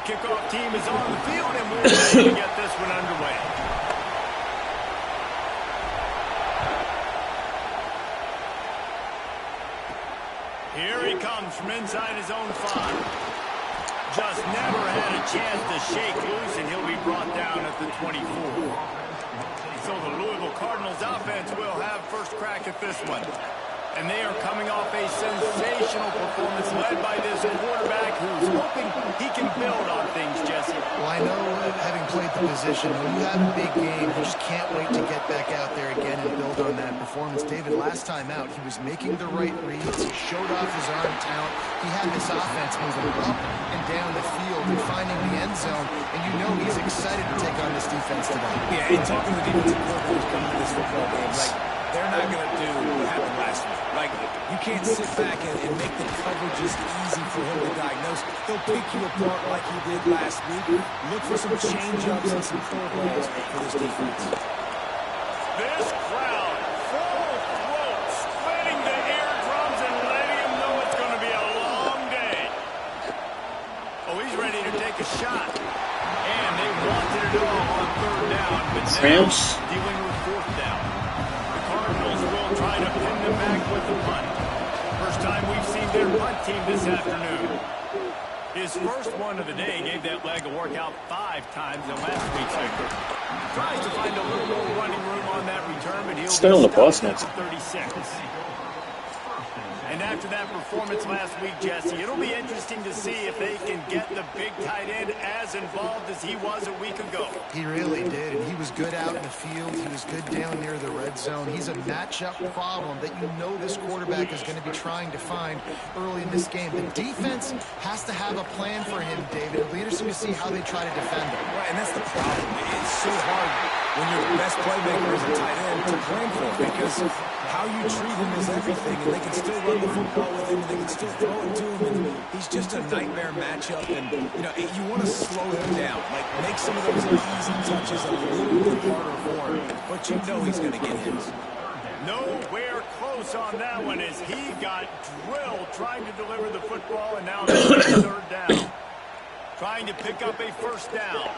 kickoff team is on the field, and we're ready to get this one underway. Here he comes from inside his own 5. Just never had a chance to shake loose, and he'll be brought down at the 24. So the Louisville Cardinals offense will have first crack at this one. And they are coming off a sensational performance led by this quarterback who's hoping he can build on things, Jesse. Well, I know, having played the position, when you have a big game, you just can't wait to get back out there again and build on that performance. David, last time out, he was making the right reads. He showed off his arm talent. He had this offense moving up and down the field and finding the end zone. And you know he's excited to take on this defense tonight. Yeah, and talking to the defensive coordinators coming to this football game, like, they're not going to do what happened last week. Like, you can't sit back and make the coverages easy for him to diagnose. They'll pick you apart like he did last week. Look for some change-ups and some curveballs for this defense. This crowd, full throat, splitting the eardrums and letting him know it's going to be a long day. Oh, he's ready to take a shot. And they wanted it all on 3rd down, but now dealing with 4th down. Cardinals will try to pin them back with the punt. First time we've seen their punt team this afternoon. His first one of the day gave that leg a workout 5 times in last week's victory. Tries to find a little more running room on that return, but he'll stay on the bus next. 36. And after that performance last week, Jesse, it'll be interesting to see if they can get the big tight end as involved as he was a week ago. He really did, and he was good out in the field. He was good down near the red zone. He's a matchup problem that you know this quarterback is going to be trying to find early in this game. The defense has to have a plan for him, David. It'll be interesting to see how they try to defend him. Right, and that's the problem. It's so hard when your best playmaker is a tight end to plan for him, because how you treat him is everything, and they can still run the football with him, and they can still throw it to him, and he's just a nightmare matchup, and, you know, you want to slow him down, like make some of those easy touches a little bit harder for him, but you know he's going to get his. Nowhere close on that one as he got drilled trying to deliver the football, and now they're on 3rd down. Trying to pick up a 1st down.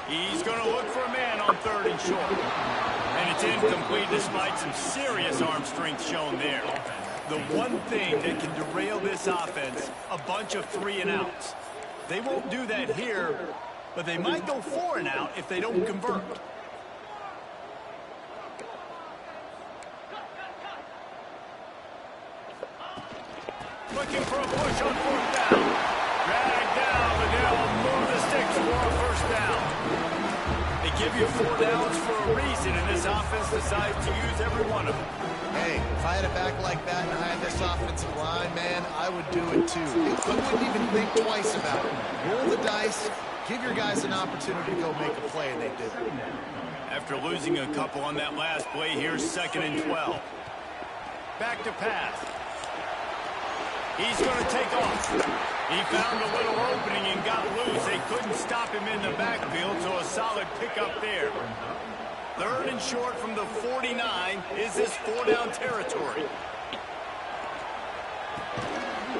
He's going to look for a man on 3rd and short. And it's incomplete despite some serious arm strength shown there. The one thing that can derail this offense, a bunch of 3-and-outs. They won't do that here, but they might go 4-and-out if they don't convert. Looking for a push on 4th down. Dragged down, but they'll move the sticks for a 1st down. They give you 4 downs for a reason, and this offense decides to use every one of them. Hey, if I had a back like that and I had this offensive line, man, I would do it too. I wouldn't even think twice about it. Roll the dice, give your guys an opportunity to go make a play, and they did. After losing a couple on that last play, here's 2nd and 12. Back to pass. He's going to take off. He found a little opening and got loose. They couldn't stop him in the backfield, so a solid pickup there. 3rd and short from the 49. Is this 4-down territory?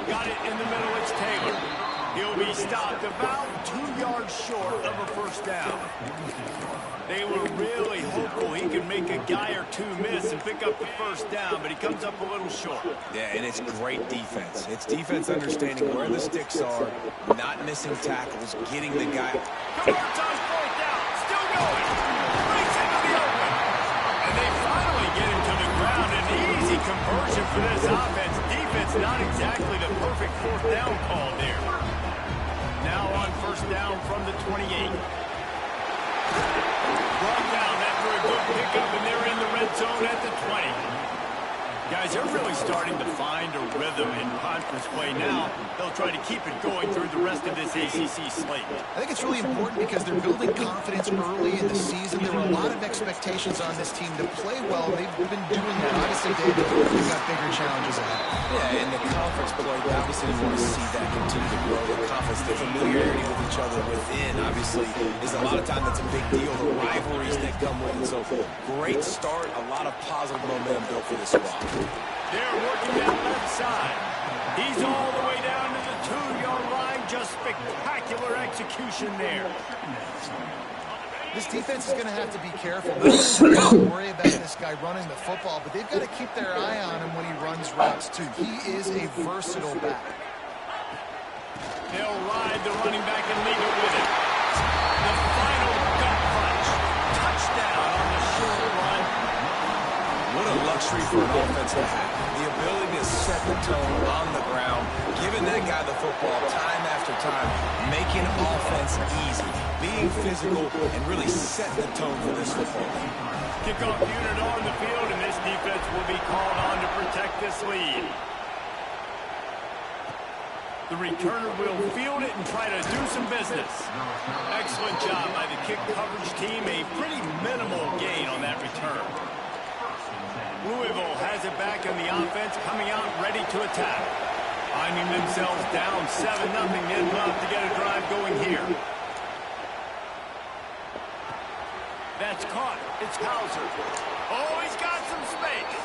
Got it in the middle. It's Taylor. He'll be stopped about 2 yards short of a 1st down. They were really hopeful he could make a guy or two miss and pick up the 1st down, but he comes up a little short. Yeah, and it's great defense. It's defense understanding where the sticks are, not missing tackles, getting the guy. Converts on 4th down. Still going. Breaks into the open. And they finally get him to the ground. An easy conversion for this offense. Defense not exactly the perfect 4th down call there. Now on 1st down from the 28. Brought down after a good pickup, and they're in the red zone at the 20. Guys, they're really starting to find a rhythm in conference play now. They'll try to keep it going through the rest of this ACC slate. I think it's really important because they're building confidence early in the season. There were a lot of expectations on this team to play well. They've been doing that. Obviously, David, they've got bigger challenges ahead. Yeah, in the conference play, obviously you want to see that continue to grow. The confidence, the familiarity with each other within, obviously, is a lot of time that's a big deal. The rivalries that come with it. So, great start. A lot of positive momentum built for this squad. They're working that left side. He's all the way down to the 2-yard just spectacular execution there. This defense is going to have to be careful. Not to worry about this guy running the football, but they've got to keep their eye on him when he runs routes, too. He is a versatile back. They'll ride the running back and leave it with him. The final gut punch. Touchdown on the short run. What a luxury for an offense to have. The ability to set the tone on the ground, giving that guy the football time after time, making offense easy, being physical, and really setting the tone for this football team. Kickoff unit on the field, and this defense will be called on to protect this lead. The returner will field it and try to do some business. Excellent job by the kick coverage team. A pretty minimal gain on that return. Louisville has it back in the offense, coming out ready to attack. Finding themselves down 7-0. They'd love to get a drive going here. That's caught. It's Hauser. Oh, he's got some space.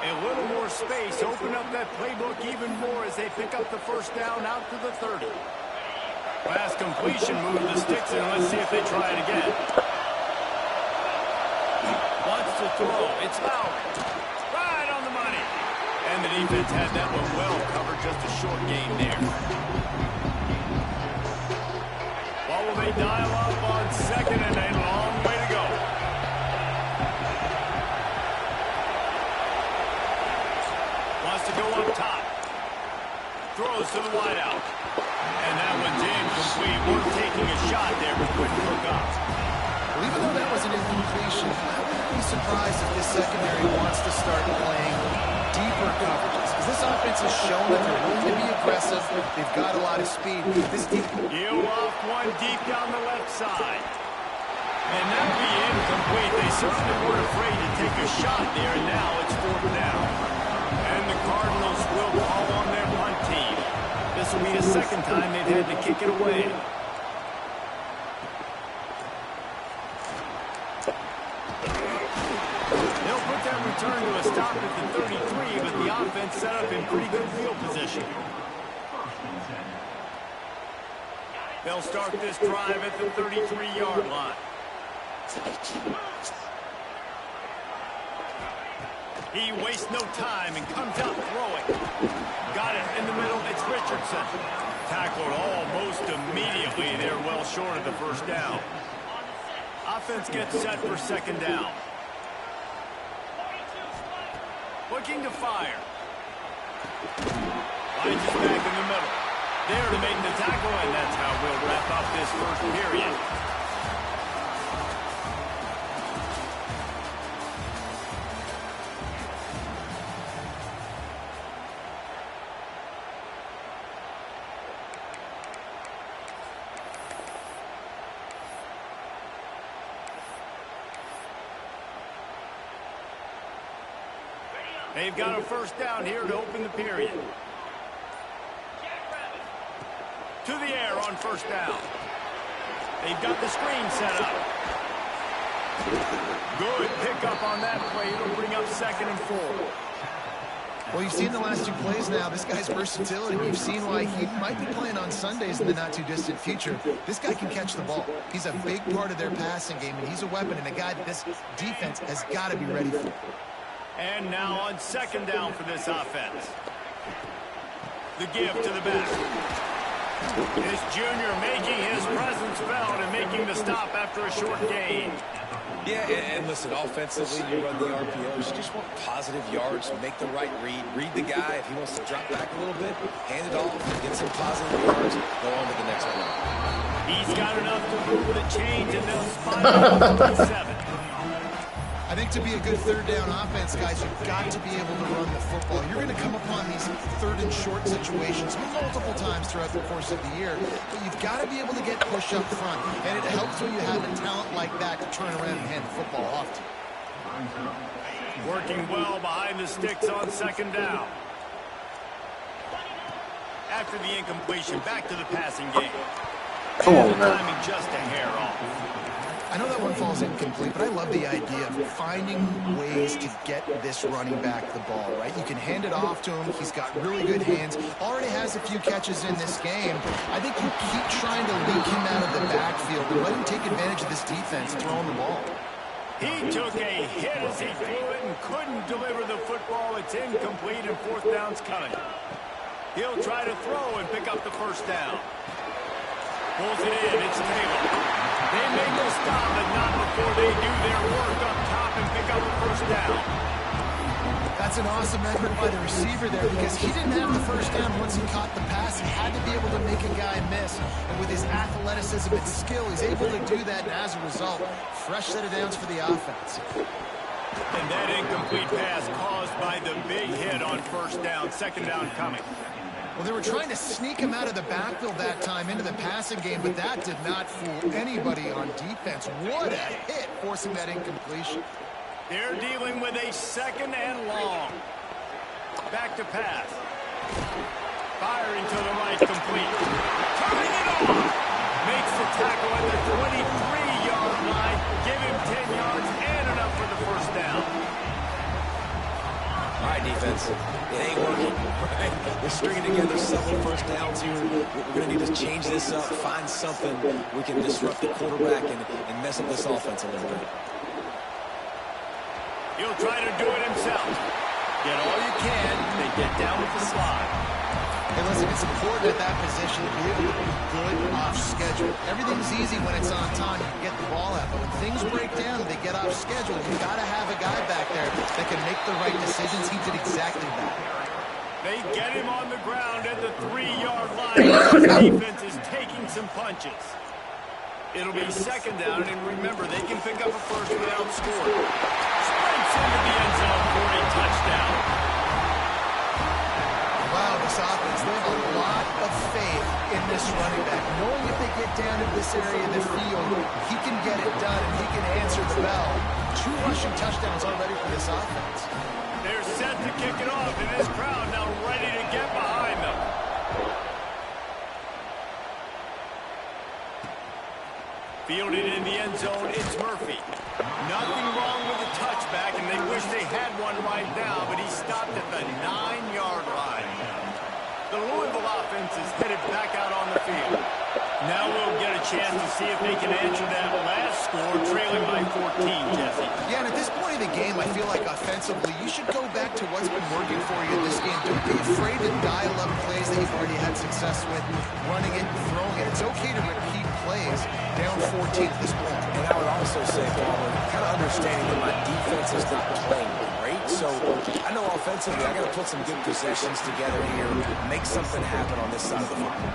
A little more space. Open up that playbook even more as they pick up the first down out to the 30. Pass completion. Move the sticks in. Let's see if they try it again. Wants to throw. It's Lowry. Right on the money. And the defense had that one well covered. Just a short gain there. What will they dial up on second and a long way to go? Wants to go up top. Throws to the wideout. And that one's incomplete. We're taking a shot there, but couldn't hook up. Well, even though that was an incompletion, I wouldn't be surprised if this secondary wants to start playing deeper coverages. Because this offense has shown that they're willing to be aggressive. They've got a lot of speed. You off one deep down the left side. And that'll be incomplete. They certainly weren't afraid to take a shot there, and now it's 4th down. And the Cardinals will call on their punt team. This will be the second time they've had to kick it away. They'll put that return to a stop at the 33, but the offense set up in pretty good field position. They'll start this drive at the 33-yard line. He wastes no time and comes out throwing. Got it in the middle. It's Richardson. Tackled almost immediately. They're well short of the first down. Offense gets set for second down. Looking to fire. Finds his back in the middle. There to make the tackle, and that's how we'll wrap up this first period. They've got a first down here to open the period. To the air on first down. They've got the screen set up. Good pickup on that play. It'll bring up 2nd and 4. Well, you've seen the last 2 plays now. This guy's versatility. You've seen why he might be playing on Sundays in the not-too-distant future. This guy can catch the ball. He's a big part of their passing game, and he's a weapon and a guy that this defense has got to be ready for. And now on 2nd down for this offense. The give to the back. This junior making his presence felt and making the stop after a short gain. Yeah, and listen, offensively, you run the RPOs. You just want positive yards, make the right read the guy. If he wants to drop back a little bit, hand it off, get some positive yards, go on to the next one. He's got enough to move the chains, and they'll spot him 37. I think to be a good 3rd down offense, guys, you've got to be able to run the football. You're going to come upon these 3rd and short situations multiple times throughout the course of the year, but you've got to be able to get push up front, and it helps when you have a talent like that to turn around and hand the football off to. Working well behind the sticks on 2nd down. After the incompletion, back to the passing game. Come on, man. Timing just a hair off. I know that one falls incomplete, but I love the idea of finding ways to get this running back the ball, right? You can hand it off to him. He's got really good hands. Already has has a few catches in this game, I think you keep trying to leak him out of the backfield and let him take advantage of this defense throwing the ball. He took a hit as he threw it and couldn't deliver the football. It's incomplete and fourth down's coming. He'll try to throw and pick up the first down. Pulls it in. It's Taylor. They make the stop, but not before they do their work up top and pick up the first down. That's an awesome effort by the receiver there because he didn't have the first down once he caught the pass. He had to be able to make a guy miss. And with his athleticism and skill, he's able to do that. And as a result, fresh set of downs for the offense. And that incomplete pass caused by the big hit on first down. Second down coming. Well, they were trying to sneak him out of the backfield that time into the passing game, but that did not fool anybody on defense. What a hit, forcing that incompletion. They're dealing with a second and long. Back to pass. Firing to the right, complete. Turning it on. Makes the tackle at the 23-yard line. Give him 10 yards and enough for the first down. All right, defense. It ain't working. Right? We're stringing together several first downs here. We're going to need to change this up, find something we can disrupt the quarterback and mess up this offense a little bit. He'll try to do it himself. Get all you can, then get down with the slide. Hey, listen, it's important at that position to be able to be good off schedule. Everything's easy when it's on time. You can get the ball out. But when things break down and they get off schedule, you've got to have a guy back there that can make the right decisions. He did exactly that. They get him on the ground at the 3-yard line. The defense is taking some punches. It'll be second down, and remember, they can pick up a first without scoring. Sprints into the end zone for a touchdown. Wow, this offense, they have a lot of faith in this running back. Knowing if they get down to this area of the field, he can get it done and he can answer the bell. 2 rushing touchdowns already for this offense. They're set to kick it off, and this crowd now ready to get behind them. Fielded in the end zone, it's Murphy. Nothing wrong with the touchback, and they wish they had one right now, but he stopped at the 9-yard line. The Louisville offense is headed back out on the field. Now we'll get a chance to see if they can answer that last score, trailing by 14, Jesse. Yeah, and at this point of the game, I feel like offensively, you should go back to what's been working for you in this game. Don't be afraid to dial up plays that you've already had success with, running it, throwing it. It's okay to repeat plays down 14 at this point. And I would also say, Palmer, kind of understanding that my defense is not playing great, so I know offensively I got to put some good possessions together here, make something happen on this side of the football.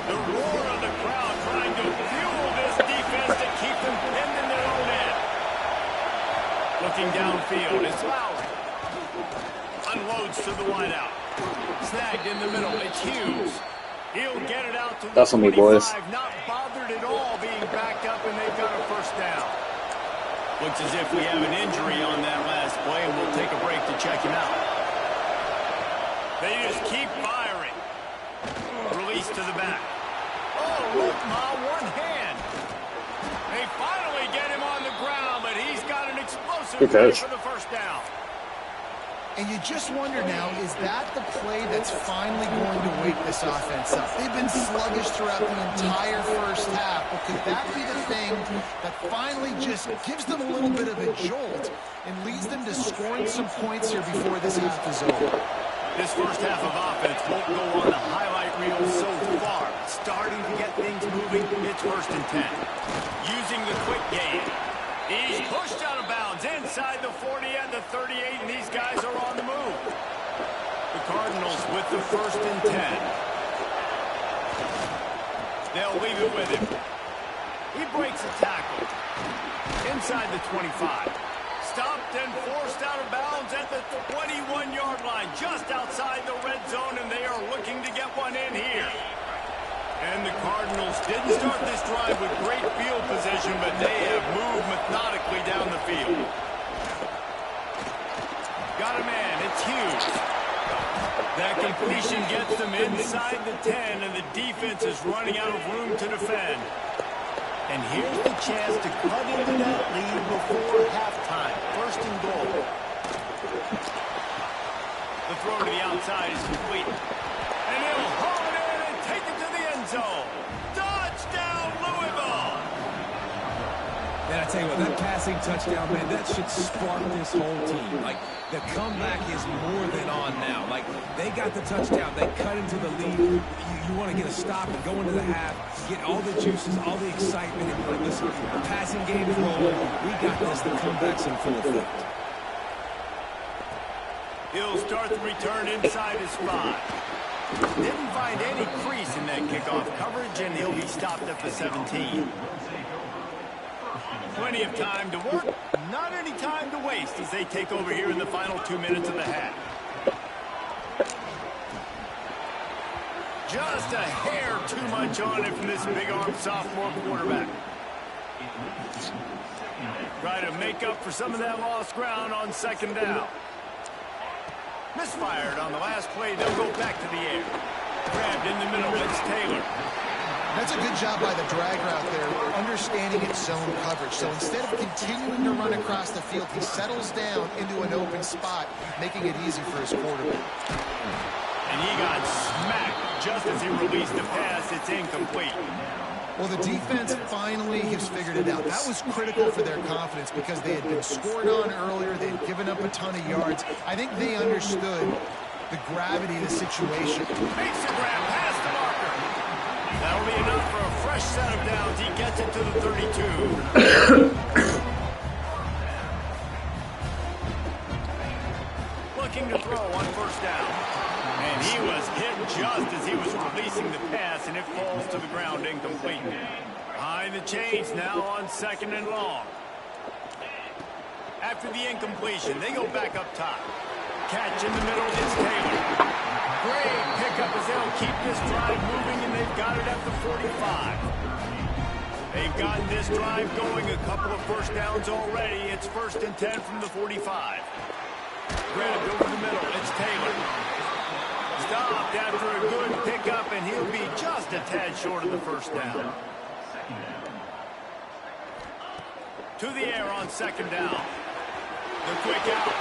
The roar of the crowd trying to fuel this defense to keep them pinned in their own end. Looking downfield, it's Lowry. Unloads to the wideout. Snagged in the middle, it's Hughes. He'll get it out to the 25, not bothered at all being backed up, and they've got a first down. Looks as if we have an injury on that last play, and we'll take a break to check him out. They just keep firing. Release to the back. Oh, look, Ma, one hand. They finally get him on the ground, but he's got an explosive play for the first down. And you just wonder now, is that the play that's finally going to wake this offense up? They've been sluggish throughout the entire first half, but could that be the thing that finally just gives them a little bit of a jolt and leads them to scoring some points here before this half is over? This first half of offense won't go on the highlight reel so far. Starting to get things moving, it's 1st and 10. Using the quick game. He's pushed out of bounds inside the 40 and the 38, and these guys are on the move. The Cardinals with the 1st and 10. They'll leave it with him. He breaks a tackle. Inside the 25. Stopped and forced out of bounds at the 21-yard line, just outside the red zone, and they are looking to get one in here. And the Cardinals didn't start this drive with great field position, but they have moved methodically down the field. Got a man, it's Hughes. That completion gets them inside the 10, and the defense is running out of room to defend. And here's the chance to cut into that lead before halftime. 1st and goal. The throw to the outside is complete. And tell you what, that passing touchdown, man, that should spark this whole team. Like, the comeback is more than on now. Like, they got the touchdown. They cut into the lead. You want to get a stop and go into the half, get all the juices, all the excitement, and be like, listen, the passing game is rolling. We got this. The comeback's in full effect. He'll start the return inside his 5. Didn't find any crease in that kickoff coverage, and he'll be stopped at the 17. Plenty of time to work, not any time to waste as they take over here in the final 2 minutes of the half. Just a hair too much on it from this big-armed sophomore quarterback. Try to make up for some of that lost ground on second down. Misfired on the last play. They'll go back to the air. Grabbed in the middle. It's Taylor. That's a good job by the drag route there, understanding its zone coverage. So instead of continuing to run across the field, he settles down into an open spot, making it easy for his quarterback. And he got smacked just as he released the pass. It's incomplete. Well, the defense finally has figured it out. That was critical for their confidence because they had been scored on earlier. They had given up a ton of yards. I think they understood the gravity of the situation. Makes a grab past the marker. That'll be enough for a fresh set of downs. He gets it to the 32. Looking to throw on first down. And he was hit just as he was releasing the pass, and it falls to the ground incomplete. Behind the chains now on second and long. After the incompletion, they go back up top. Catch in the middle, it's Taylor. Great pickup as they'll keep this drive moving, and they've got it at the 45. They've gotten this drive going, a couple of first downs already. It's 1st and 10 from the 45. Grabbed over the middle, it's Taylor. Stopped after a good pickup, and he'll be just a tad short of the first down. To the air on second down. The quick out.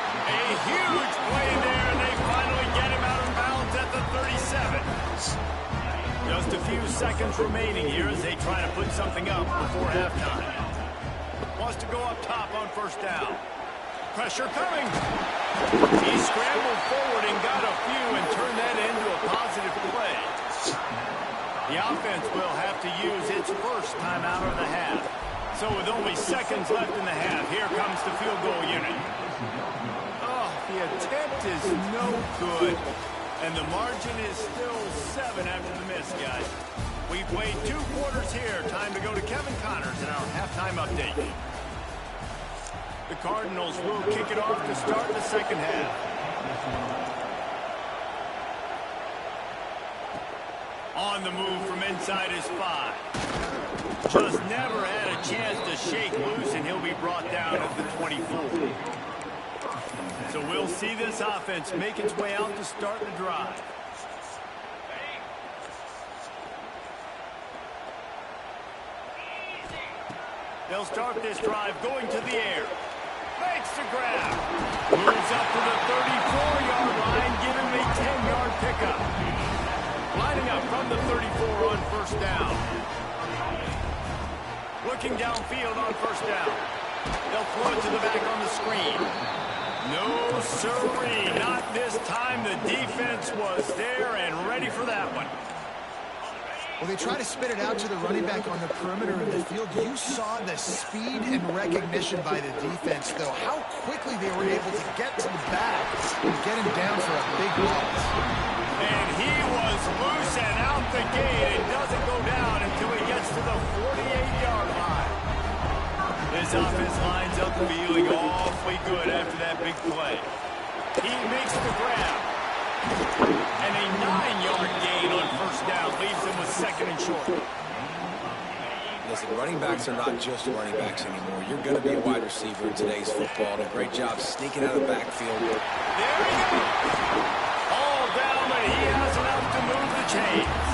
A huge play there, and they finally get him out of bounds at the 37. Just a few seconds remaining here as they try to put something up before halftime. Wants to go up top on first down. Pressure coming. He scrambled forward and got a few and turned that into a positive play. The offense will have to use its first timeout of the half. So with only seconds left in the half, here comes the field goal unit. Oh, the attempt is no good. And the margin is still 7 after the miss, guys. We played 2 quarters here. Time to go to Kevin Connors in our halftime update. The Cardinals will kick it off to start the second half. On the move from inside his 5. Just never had a chance to shake loose, and he'll be brought down at the 24. So we'll see this offense make its way out to start the drive. They'll start this drive going to the air. Makes the grab. Moves up to the 34-yard line, giving him a 10-yard pickup. Lining up from the 34 on first down. Looking downfield on first down. They'll throw it to the back on the screen. No, sirree, not this time. The defense was there and ready for that one. Well, they try to spit it out to the running back on the perimeter of the field. You saw the speed and recognition by the defense, though. How quickly they were able to get to the back and get him down for a big loss. And he was loose and out the gate. It doesn't go down until he gets to the 48-yard line. This offense lines up feeling awfully good after that big play. He makes the grab. And a 9-yard gain on first down leaves him with second and short. Listen, running backs are not just running backs anymore. You're going to be a wide receiver in today's football. And a great job sneaking out of the backfield. There he goes. All down, but he has enough to move the chains.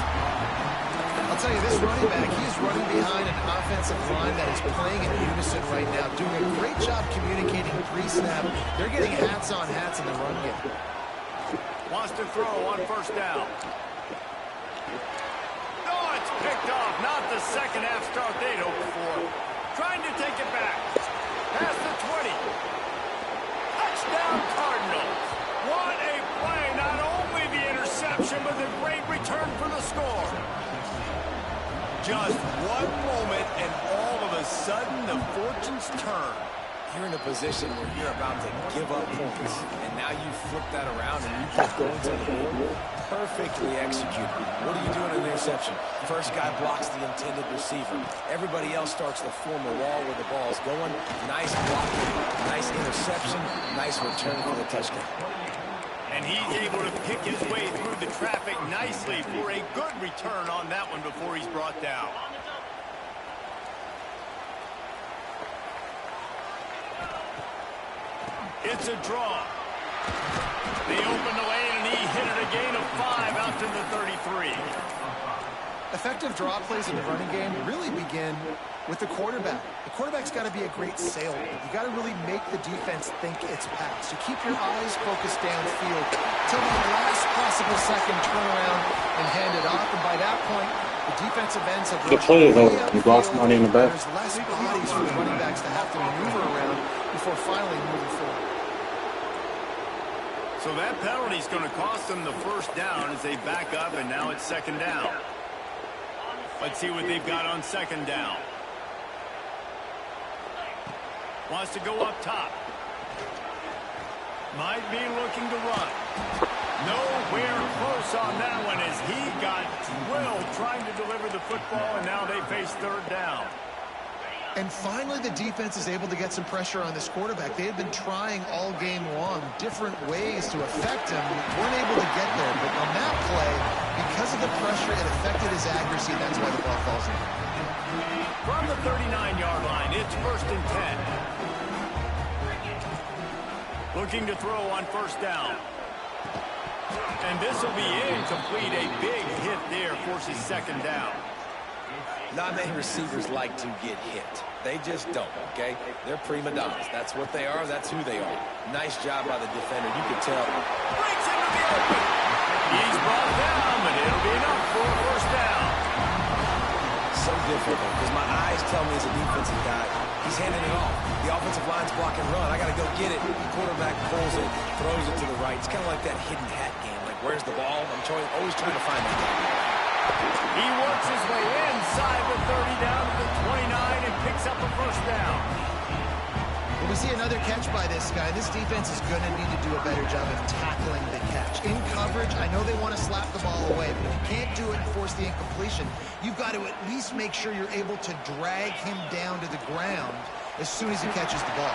I'll tell you, this running back, he's running behind an offensive line that is playing in unison right now, doing a great job communicating pre-snap. They're getting hats on hats in the run game. Wants to throw on first down. Oh, it's picked off. Not the second half start they'd hoped for. Trying to take it with a great return for the score. Just one moment, and all of a sudden, the fortunes turn. You're in a position where you're about to give up points, and now you flip that around and you keep going to the board. Perfectly executed. What do you do in an interception? First guy blocks the intended receiver. Everybody else starts to form a wall where the ball's going. Nice blocking, nice interception, nice return for the touchdown. And he's able to pick his way through the traffic nicely for a good return on that one before he's brought down. It's a draw. They open the lane, and he hit it a gain of 5 out to the 33. Effective draw plays in the running game really begin with the quarterback. The quarterback's got to be a great sailor. You got to really make the defense think it's pass. You keep your eyes focused downfield till the last possible second, turn around and hand it off. And by that point, the defensive ends have the play is over. You lost money in the back. There's less bodies for the running backs to have to maneuver around before finally moving forward. So that penalty is going to cost them the first down as they back up, and now it's second down. Let's see what they've got on second down. Wants to go up top. Might be looking to run. Nowhere close on that one as he got drilled trying to deliver the football, and now they face third down. And finally, the defense is able to get some pressure on this quarterback. They had been trying all game long different ways to affect him. Weren't able to get there. But on that play, because of the pressure, it affected his accuracy. That's why the ball falls in. From the 39-yard line, it's first and 10. Looking to throw on first down. And this will be incomplete. A big hit there forces second down. Not many receivers like to get hit. They just don't, okay? They're prima donnas. That's what they are. That's who they are. Nice job by the defender. You can tell. Breaks into the open. He's brought down, but it'll be enough for a first down. So difficult because my eyes tell me as a defensive guy, he's handing it off. The offensive line's blocking run. I got to go get it. The quarterback pulls it, throws it to the right. It's kind of like that hidden hat game. Like, where's the ball? I'm always trying to find that guy. He works his way inside the 30 down to the 29 and picks up a first down. Well, we see another catch by this guy. This defense is going to need to do a better job of tackling the catch. In coverage, I know they want to slap the ball away, but if you can't do it and force the incompletion, you've got to at least make sure you're able to drag him down to the ground as soon as he catches the ball.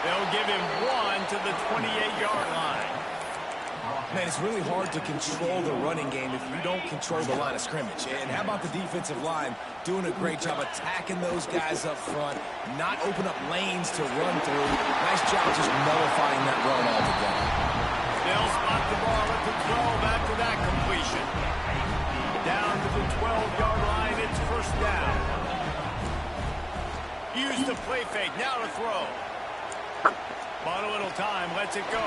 They'll give him 1 to the 28-yard line. Man, it's really hard to control the running game if you don't control the line of scrimmage. And how about the defensive line doing a great job attacking those guys up front, not open up lanes to run through. Nice job just nullifying that run altogether. They'll spot the ball at the 12 after that completion. Down to the 12-yard line, it's first down. Use the play fake, now to throw. Bought a little time, lets it go.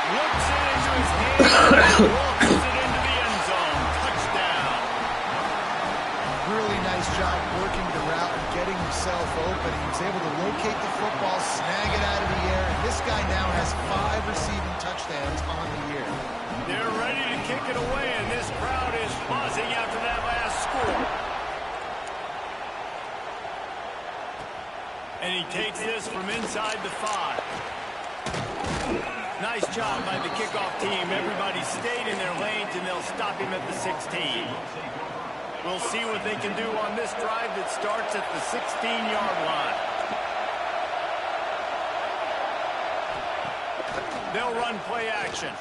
Looks it into his hands, walks it into the end zone. Touchdown. Really nice job working the route and getting himself open. He was able to locate the football, snag it out of the air, and this guy now has 5 receiving touchdowns on the year. They're ready to kick it away, and this crowd is buzzing after that last score. And he takes this from inside the 5. Nice job by the kickoff team. Everybody stayed in their lanes, and they'll stop him at the 16. We'll see what they can do on this drive that starts at the 16-yard line. They'll run play action.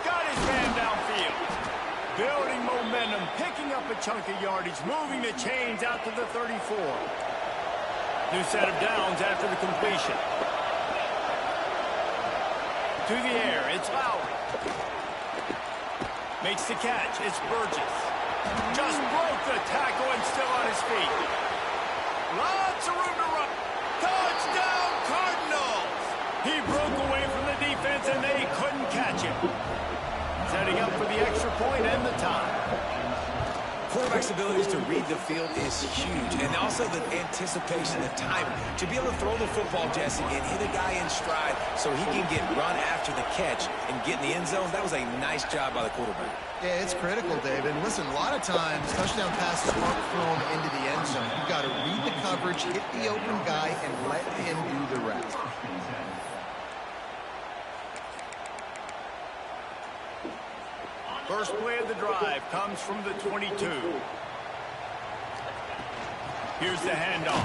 Got his man downfield. Building momentum, picking up a chunk of yardage, moving the chains out to the 34. New set of downs after the completion. To the air, it's Lowry. Makes the catch, it's Burgess. Just broke the tackle and still on his feet. Lots of room to run. Touchdown, Cardinals! He broke away from the defense and they couldn't catch him. Setting up for the extra point and the tie. quarterback's abilities to read the field is huge, and also the anticipation, the timing. To be able to throw the football, Jesse, and hit a guy in stride so he can get run after the catch and get in the end zone, that was a nice job by the quarterback. Yeah, it's critical, Dave. And listen, a lot of times, touchdown passes aren't thrown into the end zone. You've got to read the coverage, hit the open guy, and let him do the rest. First play of the drive comes from the 22. Here's the handoff.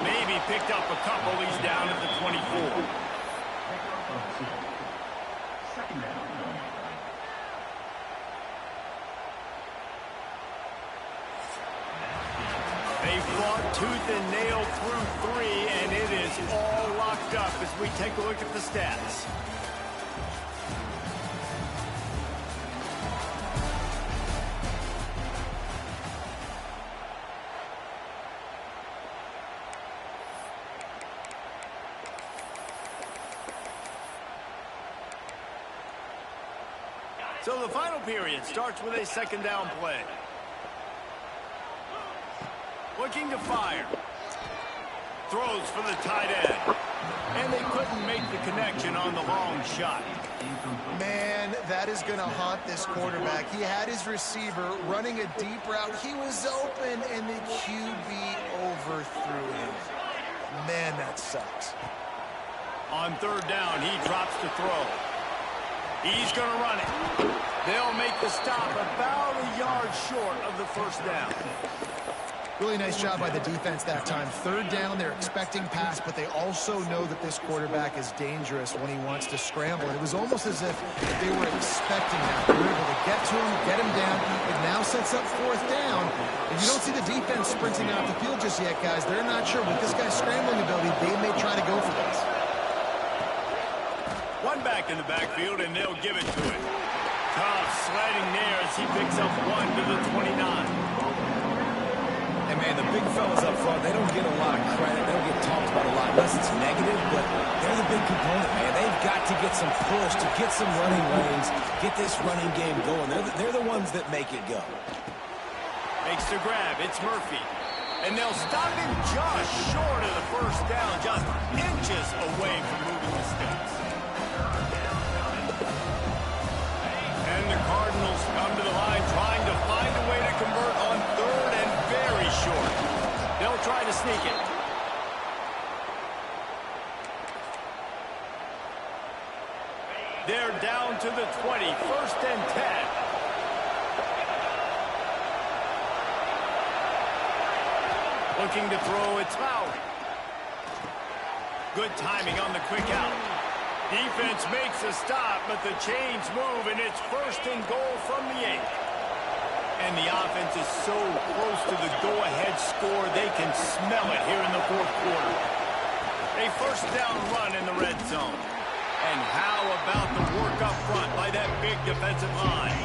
Maybe picked up a couple. He's down at the 24. They fought tooth and nail through 3, and it is all locked up as we take a look at the stats. So the final period starts with a second down play. Looking to fire. Throws for the tight end. And they couldn't make the connection on the long shot. Man, that is going to haunt this quarterback. He had his receiver running a deep route. He was open, and the QB overthrew him. Man, that sucks. On third down, he drops the throw. He's going to run it. They'll make the stop about a yard short of the first down. Really nice job by the defense that time. Third down, they're expecting pass, but they also know that this quarterback is dangerous when he wants to scramble. And it was almost as if they were expecting that. They were able to get to him, get him down. It now sets up fourth down. And you don't see the defense sprinting out the field just yet, guys. They're not sure. With this guy's scrambling ability, they may try to go for this. One back in the backfield, and they'll give it to him. Tough sliding there as he picks up 1 to the 29. And, man, the big fellas up front, they don't get a lot of credit. They don't get talked about a lot unless it's negative, but they're the big component, man. They've got to get some push, to get some running lanes, get this running game going. They're the ones that make it go. Makes the grab. It's Murphy. And they'll stop him just short of the first down, just inches away from moving the sticks. And the Cardinals come to the line trying to find a way to convert on third and very short. They'll try to sneak it. They're down to the 20, first and 10. Looking to throw, it's Lowry. Good timing on the quick out. Defense makes a stop, but the chains move, and it's first and goal from the 8. And the offense is so close to the go-ahead score, they can smell it here in the fourth quarter. A first down run in the red zone. And how about the work up front by that big defensive line?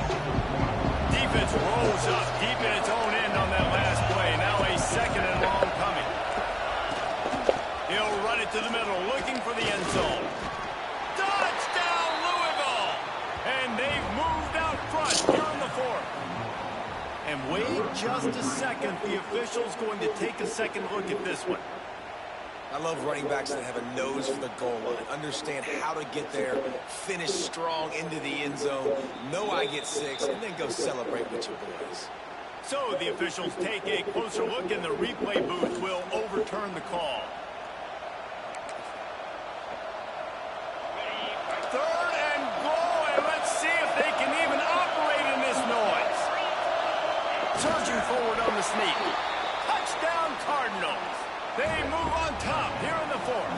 Defense rolls up deep in its own end on that last play. Now a second and long coming. He'll run it to the middle, looking for the end zone. Touchdown, Louisville! And they've moved out front here in the fourth. And wait just a second. The official's going to take a second look at this one. I love running backs that have a nose for the goal line, understand how to get there, finish strong into the end zone, know I get 6, and then go celebrate with your boys. So the officials take a closer look, and the replay booth will overturn the call. Third and goal, and let's see if they can even operate in this noise. Surging forward on the sneak. Touchdown, Cardinals. They move on top here in the fourth.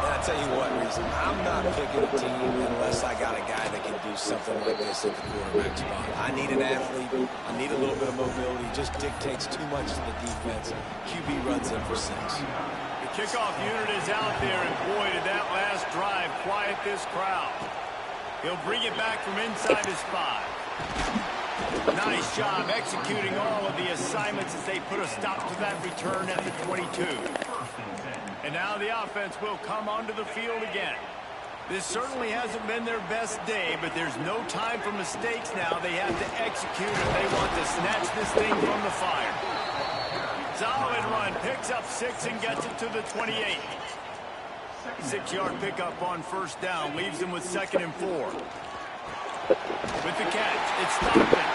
And I tell you what, Reese, I'm not picking a team unless I got a guy that can do something like this at the quarterback spot. I need an athlete. I need a little bit of mobility. Just dictates too much to the defense. QB runs in for 6. The kickoff unit is out there, and boy, did that last drive quiet this crowd. He'll bring it back from inside his 5. Nice job executing all of the assignments as they put a stop to that return at the 22. And now the offense will come onto the field again. This certainly hasn't been their best day, but there's no time for mistakes now. They have to execute if they want to snatch this thing from the fire. Solid run, picks up 6 and gets it to the 28. 6-yard pickup on first down, leaves them with 2nd and 4. With the catch, it's Stockton.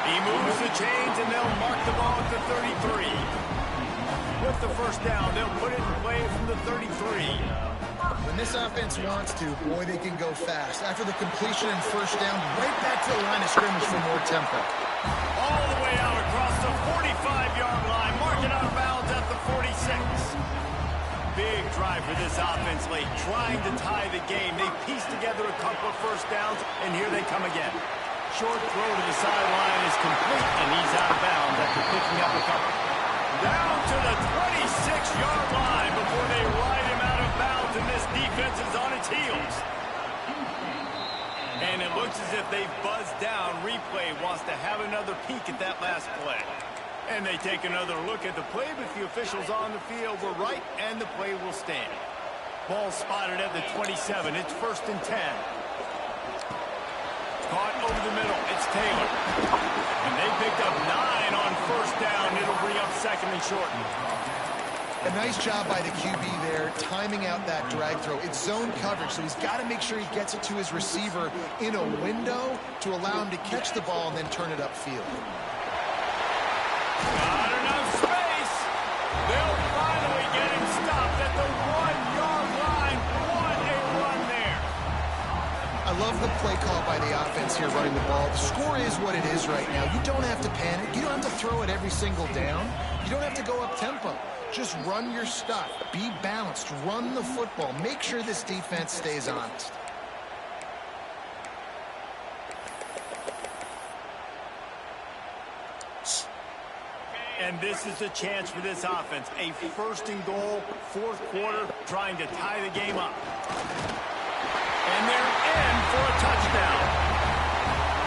He moves the chains, and they'll mark the ball at the 33. With the first down, they'll put it in play from the 33. When this offense wants to, boy, they can go fast. After the completion and first down, right back to the line of scrimmage for more tempo. All the way out across the 45-yard line, marking out of bounds at the 46. Big drive for this offense late, trying to tie the game. They pieced together a couple of first downs, and here they come again. Short throw to the sideline is complete, and he's out of bounds after picking up a couple. Down to the 26-yard line before they ride him out of bounds, and this defense is on its heels. And it looks as if they've buzzed down. Replay wants to have another peek at that last play. And they take another look at the play, but the officials on the field were right, and the play will stand. Ball spotted at the 27. It's 1st and 10. Caught over the middle. It's Taylor. And they picked up 9 on first down. It'll bring up 2nd and short. A nice job by the QB there, timing out that drag throw. It's zone coverage, so he's got to make sure he gets it to his receiver in a window to allow him to catch the ball and then turn it upfield. Not enough space. They'll finally get him stopped at the 1-yard line. What a run there. I love the play call by the offense here running the ball. The score is what it is right now. You don't have to panic. You don't have to throw it every single down. You don't have to go up tempo. Just run your stuff. Be balanced. Run the football. Make sure this defense stays honest. And this is the chance for this offense. A 1st and goal, 4th quarter, trying to tie the game up. And they're in for a touchdown.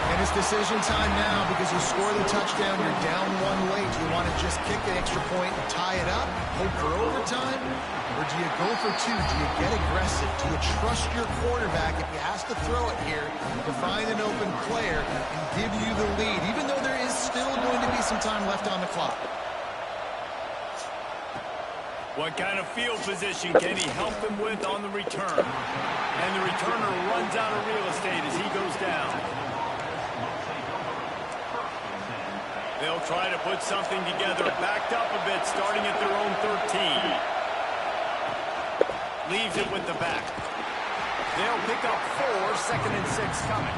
And it's decision time now because you score the touchdown, you're down 1 late. Do you want to just kick the extra point and tie it up, hope for overtime? Or do you go for 2? Do you get aggressive? Do you trust your quarterback if he has to throw it here to find an open player and give you the lead, even though there is still going to be some time left on the clock? What kind of field position can he help them with on the return? And the returner runs out of real estate as he goes down. They'll try to put something together, backed up a bit, starting at their own 13. Leaves it with the back. They'll pick up 4, 2nd and 6 coming.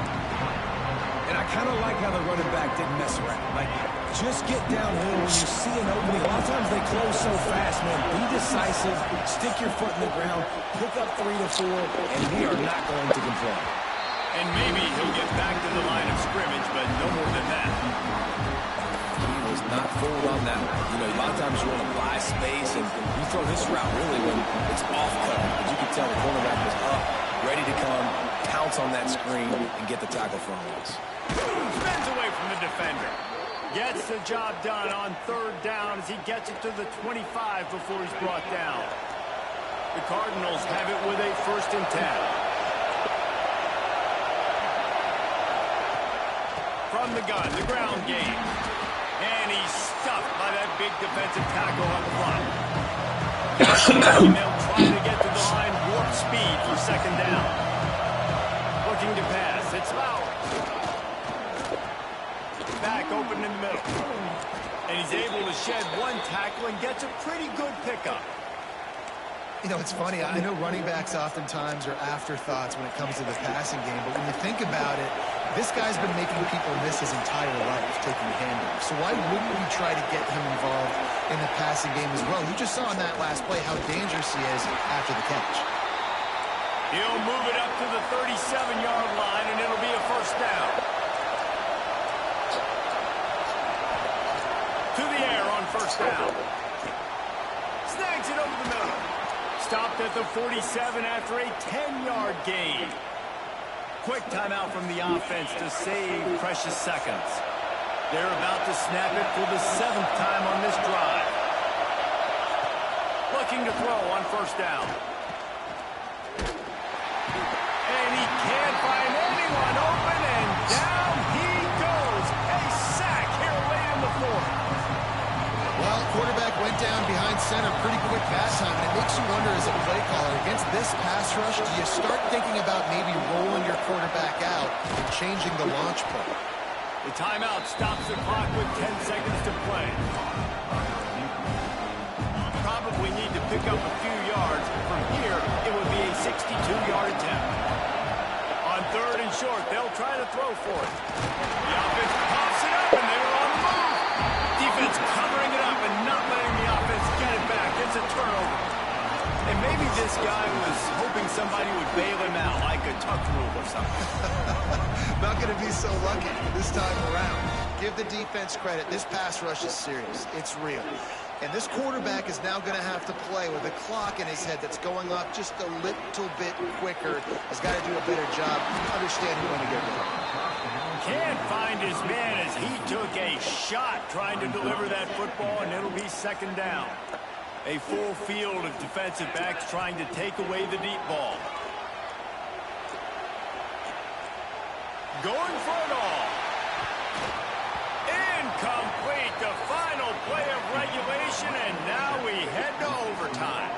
And I kind of like how the running back didn't mess around. Like, just get downhill when you see an opening. A lot of times they close so fast, man. Be decisive, stick your foot in the ground, pick up 3 to 4, and we are not going to complain. And maybe he'll get back to the line of scrimmage, but no more than that. He was not fooled on that one. You know, a lot of times you want to buy space, and you throw this route really when it's off cut. But you can tell the cornerback was up, ready to come, pounce on that screen, and get the tackle for a loss. Spins away from the defender. Gets the job done on 3rd down as he gets it to the 25 before he's brought down. The Cardinals have it with a 1st and 10. From the gun, the ground game. And he's stuffed by that big defensive tackle up front. And they'll try to get to the line, warp speed for 2nd down. Looking to pass, it's Fowler. Back open in the middle. And he's able to shed 1 tackle and gets a pretty good pickup. You know, it's funny. I know running backs oftentimes are afterthoughts when it comes to the passing game, but when you think about it, this guy's been making people miss his entire life taking handoffs. So why wouldn't we try to get him involved in the passing game as well? You just saw in that last play how dangerous he is after the catch. He'll move it up to the 37-yard line, and it'll be a 1st down. To the air on 1st down. Snags it over the middle. Stopped at the 47 after a 10-yard gain. Quick timeout from the offense to save precious seconds. They're about to snap it for the 7th time on this drive. Looking to throw on 1st down. rush, do you start thinking about maybe rolling your quarterback out and changing the launch point? The timeout stops the clock with 10 seconds to play. Probably need to pick up a few yards. From here, it would be a 62-yard attempt. On 3rd and short, they'll try to throw for it. The offense pops it up, and they were on the move. Defense covering it up and not letting the offense get it back. It's a turnover. And maybe this guy was hoping somebody would bail him out, like a tuck rule or something. Not going to be so lucky this time around. Give the defense credit. This pass rush is serious. It's real. And this quarterback is now going to have to play with a clock in his head that's going up just a little bit quicker. Has got to do a better job understanding when to get rid. Can't find his man as he took a shot trying to deliver that football, and it'll be 2nd down. A full field of defensive backs trying to take away the deep ball. Going for it all. Incomplete. The final play of regulation, and now we head to overtime.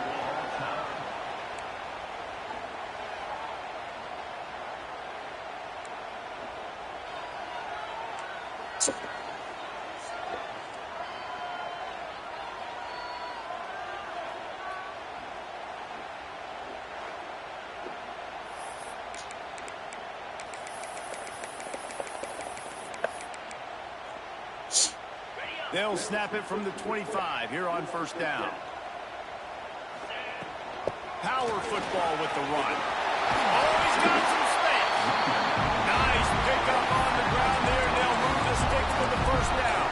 They'll snap it from the 25 here on 1st down. Power football with the run. Oh, he's got some space. Nice pickup on the ground there. They'll move the sticks for the 1st down.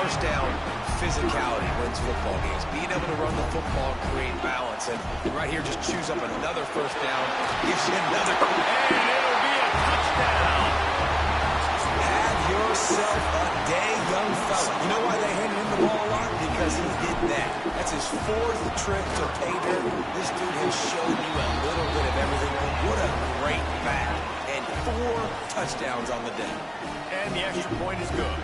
1st down, physicality wins football games. Being able to run the football and create balance. And right here, just choose up another 1st down. Gives you another. And it'll be a touchdown. Have yourself a day, young fella. You know why they handed him the ball a lot? Because he did that. That's his 4th trip to pay dirt. This dude has shown you a little bit of everything. What a great back. And 4 touchdowns on the day. And the extra point is good.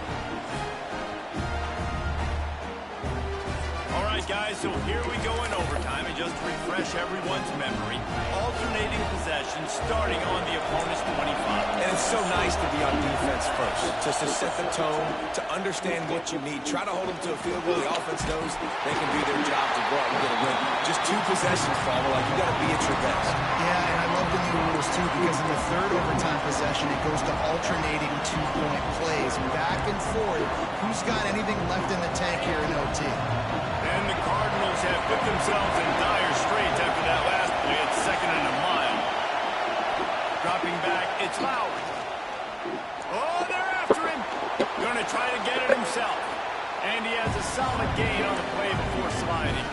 All right, guys, so here we go in overtime. And just to refresh everyone's memory, alternating possession starting on the opponent's 25. And it's so nice to be on defense first, just to set the tone, to understand what you need. Try to hold them to a field goal. The offense knows they can do their job to go out and get a win. Just 2 possessions, Farmer. Like, you got to be at your best. Yeah, and I love the new rules, too, because in the 3rd overtime possession, it goes to alternating 2-point plays. Back and forth. Who's got anything left in the tank here in OT? And the Cardinals have put themselves in dire straits after that last play. It's 2nd and a mile. Dropping back, it's Lowry. Oh, they're after him. Going to try to get it himself. And he has a solid gain on the play before sliding.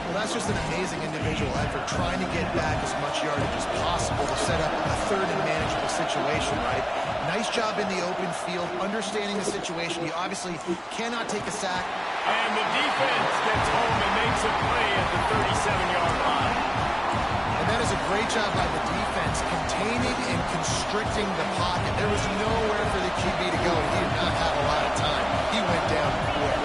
Well, that's just an amazing individual effort, trying to get back as much yardage as possible to set up a 3rd and manageable situation, right? Nice job in the open field, understanding the situation. You obviously cannot take a sack. And the defense gets home and makes a play at the 37-yard line. And that is a great job by the defense, containing and constricting the pocket. There was nowhere for the QB to go. He did not have a lot of time. He went down quick.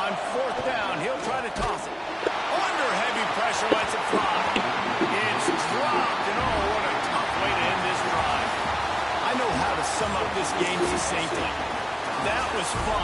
On 4th down, he'll try to toss it. Under heavy pressure, lets it fly. It's dropped, and oh, what a tough way to end this drive. I know how to sum up this game succinctly. That was fun.